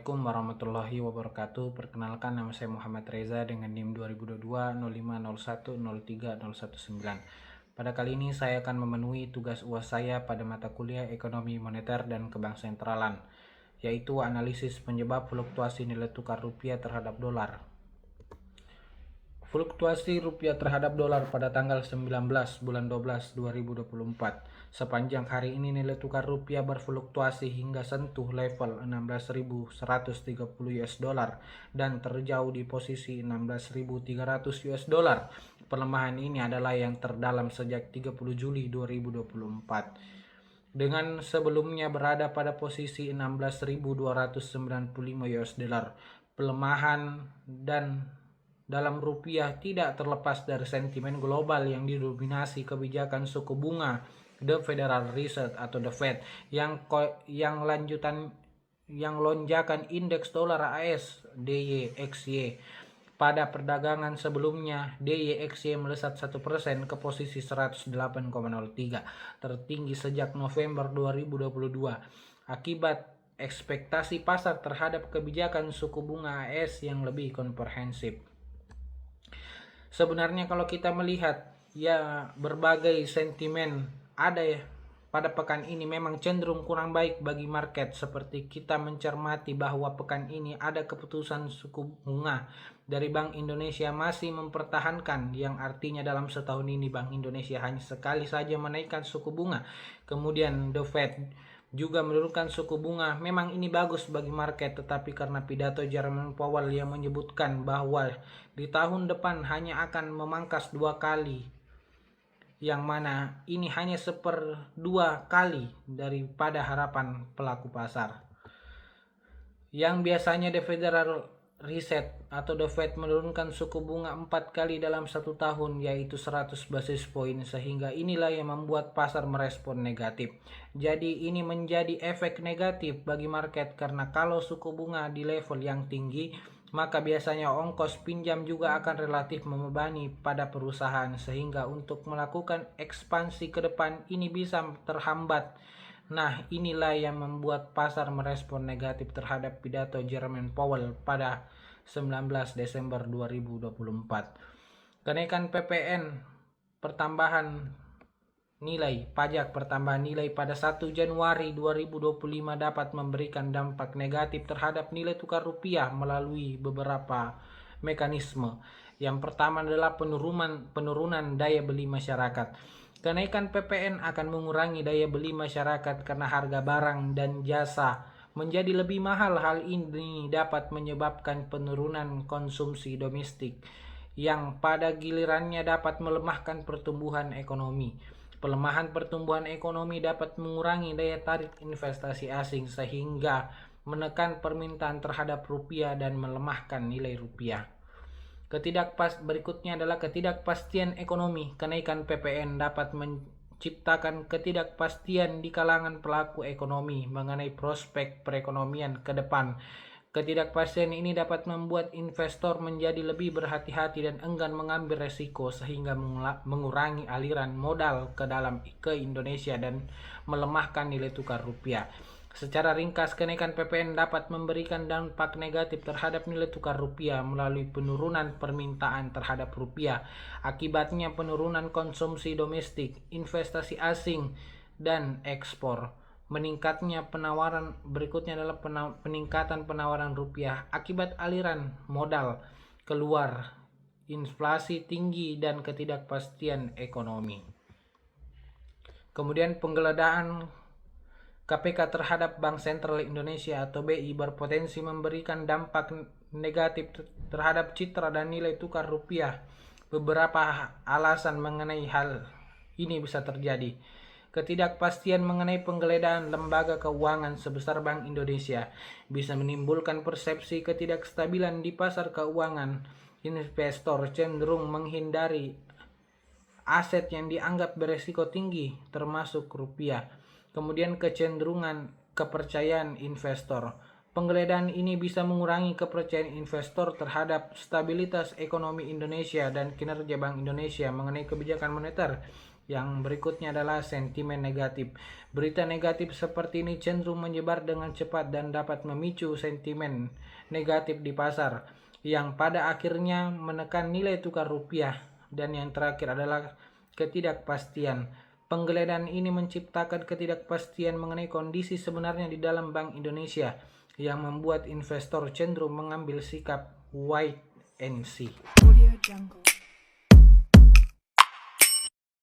Assalamualaikum warahmatullahi wabarakatuh. Perkenalkan, nama saya Muhammad Reza dengan NIM 2022 0501 03 019. Pada kali ini saya akan memenuhi tugas UAS saya pada mata kuliah Ekonomi Moneter dan Kebank Sentralan, yaitu analisis penyebab fluktuasi nilai tukar rupiah terhadap dolar. Fluktuasi rupiah terhadap dolar pada tanggal 19 bulan 12 2024. Sepanjang hari ini nilai tukar rupiah berfluktuasi hingga sentuh level 16.130 US dollar dan terjauh di posisi 16.300 US dollar. Pelemahan ini adalah yang terdalam sejak 30 Juli 2024. Dengan sebelumnya berada pada posisi 16.295 US dollar. Pelemahan dalam rupiah tidak terlepas dari sentimen global yang didominasi kebijakan suku bunga The Federal Reserve atau The Fed yang lonjakan indeks dolar AS DYXY. Pada perdagangan sebelumnya, DYXY melesat 1% ke posisi 108,03, tertinggi sejak November 2022, akibat ekspektasi pasar terhadap kebijakan suku bunga AS yang lebih komprehensif. Sebenarnya kalau kita melihat berbagai sentimen ada pada pekan ini memang cenderung kurang baik bagi market, seperti kita mencermati bahwa pekan ini ada keputusan suku bunga dari Bank Indonesia masih mempertahankan, yang artinya dalam setahun ini Bank Indonesia hanya sekali saja menaikkan suku bunga. Kemudian The Fed juga menurunkan suku bunga. Memang ini bagus bagi market, tetapi karena pidato Jerome Powell yang menyebutkan bahwa di tahun depan hanya akan memangkas 2 kali, yang mana ini hanya 1/2 kali daripada harapan pelaku pasar. Yang biasanya The Federal Reserve atau The Fed menurunkan suku bunga 4 kali dalam 1 tahun, yaitu 100 basis point, sehingga inilah yang membuat pasar merespon negatif. Jadi ini menjadi efek negatif bagi market, karena kalau suku bunga di level yang tinggi, maka biasanya ongkos pinjam juga akan relatif membebani pada perusahaan, sehingga untuk melakukan ekspansi ke depan ini bisa terhambat. Nah, inilah yang membuat pasar merespon negatif terhadap pidato Jerome Powell pada 19 Desember 2024. Kenaikan PPN pertambahan nilai pajak pertambahan nilai pada 1 Januari 2025 dapat memberikan dampak negatif terhadap nilai tukar rupiah melalui beberapa mekanisme. Yang pertama adalah penurunan daya beli masyarakat. Kenaikan PPN akan mengurangi daya beli masyarakat karena harga barang dan jasa menjadi lebih mahal. Hal ini dapat menyebabkan penurunan konsumsi domestik, yang pada gilirannya dapat melemahkan pertumbuhan ekonomi. Pelemahan pertumbuhan ekonomi dapat mengurangi daya tarik investasi asing, sehingga menekan permintaan terhadap rupiah dan melemahkan nilai rupiah. Berikutnya adalah ketidakpastian ekonomi. Kenaikan PPN dapat menciptakan ketidakpastian di kalangan pelaku ekonomi mengenai prospek perekonomian ke depan. Ketidakpastian ini dapat membuat investor menjadi lebih berhati-hati dan enggan mengambil resiko, sehingga mengurangi aliran modal ke Indonesia dan melemahkan nilai tukar rupiah. Secara ringkas, kenaikan PPN dapat memberikan dampak negatif terhadap nilai tukar rupiah melalui penurunan permintaan terhadap rupiah. Akibatnya penurunan konsumsi domestik, investasi asing, dan ekspor. Meningkatnya penawaran. Berikutnya adalah peningkatan penawaran rupiah akibat aliran modal keluar, inflasi tinggi, dan ketidakpastian ekonomi. Kemudian penggeledahan KPK terhadap Bank Sentral Indonesia atau BI berpotensi memberikan dampak negatif terhadap citra dan nilai tukar rupiah. Beberapa alasan mengenai hal ini bisa terjadi. Ketidakpastian mengenai penggeledahan lembaga keuangan sebesar Bank Indonesia bisa menimbulkan persepsi ketidakstabilan di pasar keuangan. Investor cenderung menghindari aset yang dianggap beresiko tinggi, termasuk rupiah. Kemudian kecenderungan kepercayaan investor. Penggeledahan ini bisa mengurangi kepercayaan investor terhadap stabilitas ekonomi Indonesia dan kinerja Bank Indonesia mengenai kebijakan moneter. Yang berikutnya adalah sentimen negatif. Berita negatif seperti ini cenderung menyebar dengan cepat dan dapat memicu sentimen negatif di pasar, yang pada akhirnya menekan nilai tukar rupiah. Dan yang terakhir adalah ketidakpastian. Penggeledahan ini menciptakan ketidakpastian mengenai kondisi sebenarnya di dalam Bank Indonesia, yang membuat investor cenderung mengambil sikap wait and see.